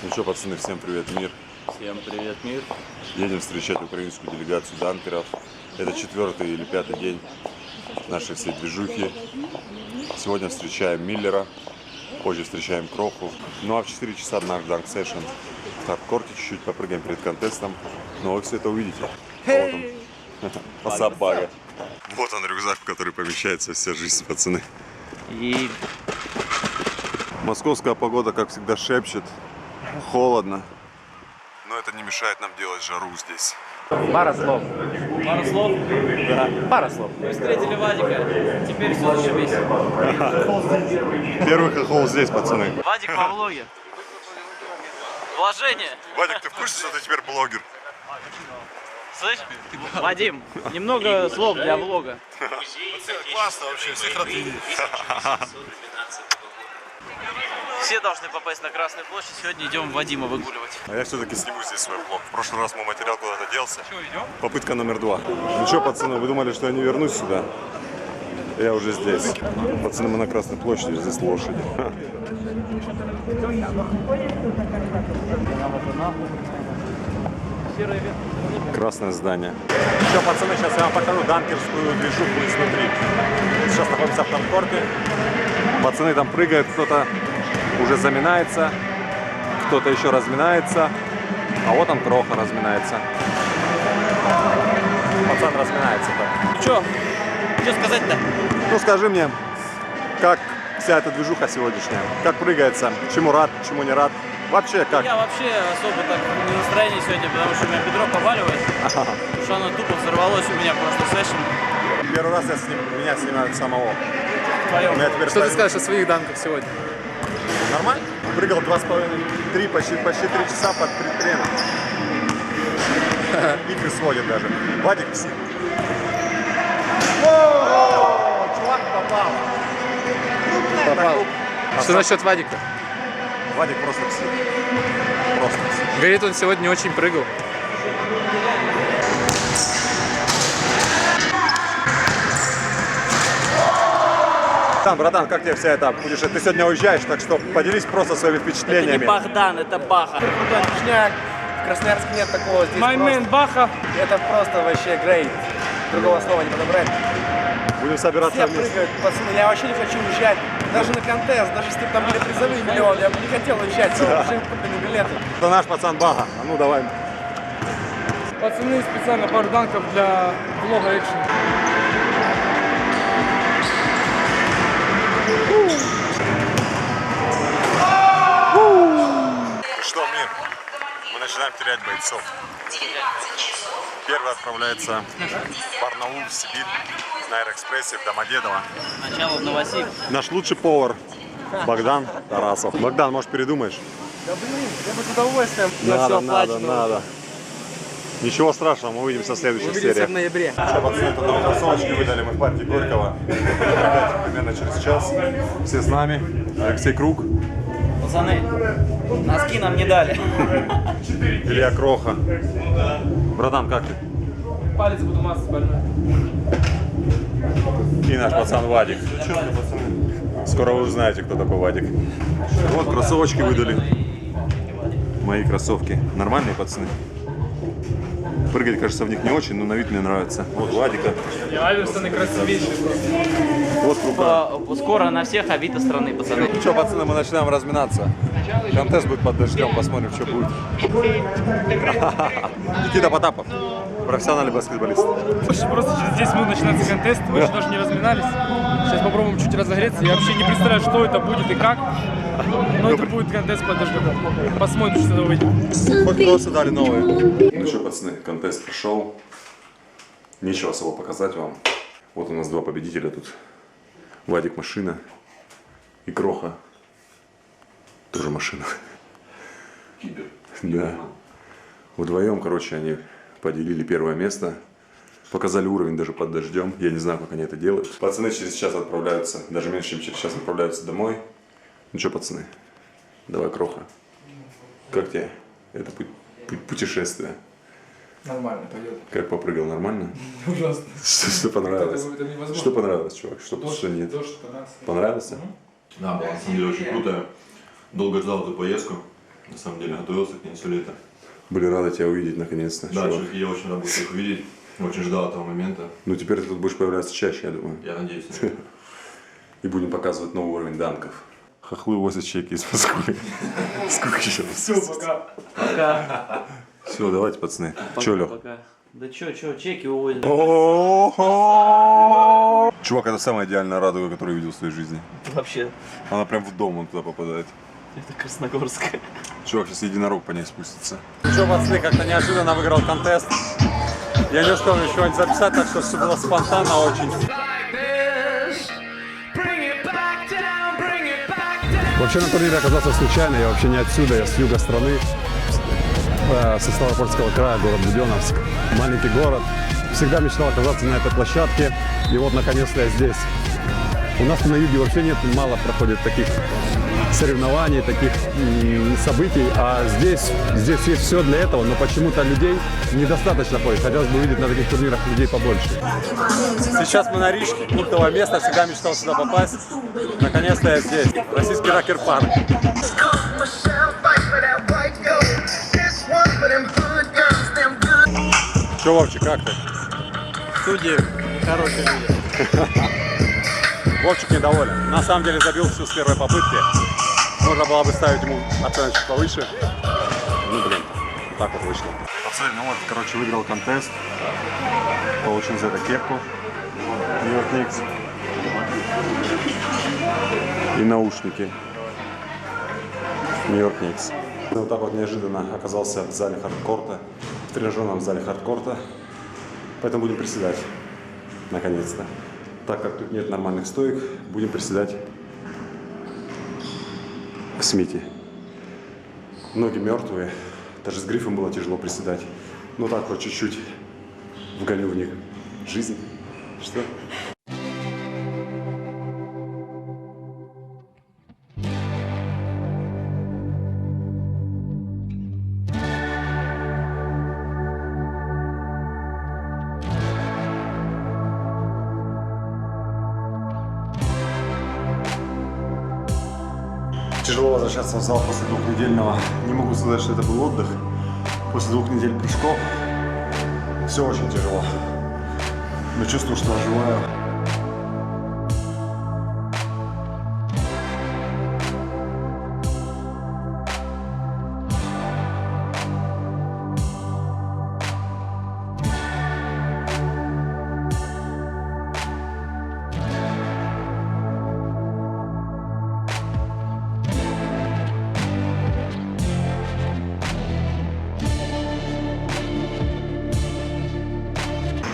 Ну что, пацаны, всем привет, мир. Всем привет, мир. Едем встречать украинскую делегацию данкеров. Это 4-й или 5-й день нашей всей движухи. Сегодня встречаем Миллера, позже встречаем Кроху. Ну а в 4 часа наш данк сессион. В хардкорте чуть-чуть попрыгаем перед контестом. Но вы все это увидите. Вот он, Пасабага. Вот он, рюкзак, в который помещается вся жизнь, пацаны. И Московская погода, как всегда, шепчет. Холодно. Но это не мешает нам делать жару здесь. пара слов. Пара слов? Да. Пара слов. Вы встретили Вадика, теперь все зашибись. Первый хохол здесь, пацаны. Вадик по влоге. Вложение. Вадик, ты в курсе, что ты теперь блогер? Слышь, Вадим, немного слов для влога. Классно вообще, всех рад видеть. Все должны попасть на Красную площадь. Сегодня идем Вадима выгуливать. А я все-таки сниму здесь свой влог. В прошлый раз мой материал куда-то делся. Попытка номер 2. Ну что, пацаны, вы думали, что я не вернусь сюда? Я уже здесь. Пацаны, мы на Красной площади, здесь лошади. Красное здание. Все, пацаны, сейчас я вам покажу данкерскую движуху изнутри. Сейчас находимся в хардкорте. Пацаны там прыгают, кто-то уже заминается, кто-то еще разминается. А вот он, Кроха, разминается. Пацан разминается-то. Ну что сказать-то? Ну скажи мне, как вся эта движуха сегодняшняя? Как прыгается? Чему рад, чему не рад? Вообще как? Я вообще особо так не в настроении сегодня, потому что у меня бедро поваливает. Потому что оно тупо взорвалось у меня просто сессион. Первый раз меня снимают самого. Что ты скажешь о своих данках сегодня? Нормально? Прыгал 2,5-3, почти 3 часа под предтреном. Икры сводит даже. Вадик псих. Чувак попал. Попал. Что насчет Вадика? Вадик просто псих. Просто псих. Говорит, он сегодня не очень прыгал. Братан, братан, как тебе вся эта путешествие? Ты сегодня уезжаешь, так что поделись просто своими Это не впечатлениями. Богдан, это Баха. Крутой точняк. В Красноярске нет такого. Здесь My man Баха. это просто вообще great. Другого слова не подобрать. Будем собираться Все вместе. прыгают, пацаны. Я вообще не хочу уезжать. Даже на контест, даже если бы там были призовые миллионы, я бы не хотел уезжать. Все, уже куплены билеты. Это наш пацан Бага. А ну давай. Пацаны, специально пару данков для влога экшен. Что, мир? Мы начинаем терять бойцов. Первый отправляется в Барнаул, в Сибирь, на Аэроэкспрессе, в Домодедово. Сначала в Новосиб. Наш лучший повар Богдан Тарасов. Богдан, может, передумаешь? Да блин, я бы с удовольствием. Надо. Ничего страшного, мы увидимся в следующей Увидимся серии. в ноябре. Все, пацаны, это новые кроссовочки выдали мы в парке Горького. Опять примерно через час. Все с нами. Алексей Круг, Пацаны, носки нам не дали. Илья Кроха. Братан, как ты? Палец буду массой больной. И наш пацан Вадик. Скоро вы узнаете, кто такой Вадик. Вот кроссовочки выдали. Мои кроссовки. Нормальные, пацаны? Прыгать, кажется, в них не очень, но на вид мне нравится. Вот Вадика. Аверсоны красивейшие просто. Вот Круга. Скоро на всех Авито страны, пацаны. Ну что, пацаны, мы начинаем разминаться. Контест будет под дождем, посмотрим, что будет. Никита Потапов, профессиональный баскетболист. Просто через 10 минут начинается контест, мы еще даже не разминались. Сейчас попробуем чуть разогреться. Я вообще не представляю, что это будет и как. Но это будет контест под дождем. Посмотрим, что это выйдет. Хоть кросы дали новые. Ну что, пацаны, контест прошел. Нечего особо показать вам. Вот у нас два победителя тут. Вадик машина и Кроха. Тоже машина. Да. Вдвоем, короче, они поделили первое место. Показали уровень даже под дождем. Я не знаю, как они это делают. Пацаны через час отправляются, даже меньше, чем через час отправляются домой. Ну что, пацаны, давай, Кроха. Как тебе это путешествие? Нормально, пойдет. Как попрыгал, нормально? Ужасно. Что понравилось? Это невозможно. Что понравилось, чувак? Что нет? Дождь понравился. Понравился? Да, было на самом деле очень круто. Долго ждал эту поездку. На самом деле готовился к ней все лето. Были рады тебя увидеть наконец-то. Да, чувак. я очень рад был их увидеть. Очень ждал этого момента. Ну теперь ты тут будешь появляться чаще, я думаю. Я надеюсь на это. И будем показывать новый уровень данков. Хохлы возят чеки из Москвы. Сколько еще? Все, пока. Пока. Все, давайте, пацаны. Че, Лех? Пока. Да чё, чеки уводят. Чувак, это самая идеальная радуга, которую я видел в своей жизни. Вообще, Она прям в дом, он туда попадает. это Красногорская. Чувак, сейчас единорог по ней спустится. Че, пацаны, как-то неожиданно выиграл контест. Я не успел ничего не записать, так что все было спонтанно очень. Вообще на турнире оказался случайно, я вообще не отсюда, я с юга страны, со Ставропольского края, город Буденновск, маленький город. Всегда мечтал оказаться на этой площадке, и вот наконец-то я здесь. У нас на юге вообще нет, мало проходит таких соревнований, таких событий, а здесь есть все для этого, но почему-то людей недостаточно ходит. Хотелось бы увидеть на таких турнирах людей побольше. Сейчас мы на Рижке, культовое место, всегда мечтал сюда попасть. Наконец-то я здесь, российский рокер-парк. Че, Вовчик, как ты? Судьи хорошие люди. Вовчик недоволен. На самом деле забил все с первой попытки. Можно было бы ставить ему оценочку повыше. Ну, блин, так вот вышло. Пацаны, ну вот, короче, выиграл контест. Получил за это кепку. Нью-Йорк Никс. И наушники. Нью-Йорк Никс. Вот так вот неожиданно оказался в зале хардкорта. В тренажерном зале хардкорта. Поэтому будем приседать. Наконец-то. Так как тут нет нормальных стоек, будем приседать в смите. Ноги мертвые, даже с грифом было тяжело приседать. Ну так вот чуть-чуть вгоню в них жизнь. Что? Тяжело возвращаться в зал после двухнедельного. Не могу сказать, что это был отдых. После 2 недель прыжков все очень тяжело. Но чувствую, что оживаю.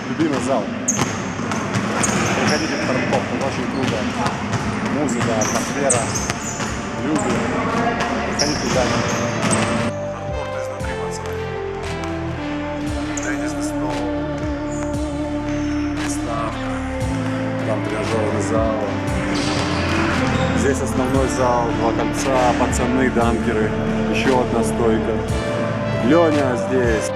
Любимый зал. Приходите в Хардкор, это очень круто. Музыка, атмосфера, люди. Приходите туда. Хардкор изнутри, пацаны. Теннисный стол. Приставка. Там тренажерный зал. Здесь основной зал, 2 кольца, пацаны, данкеры. Еще одна стойка. Леня здесь.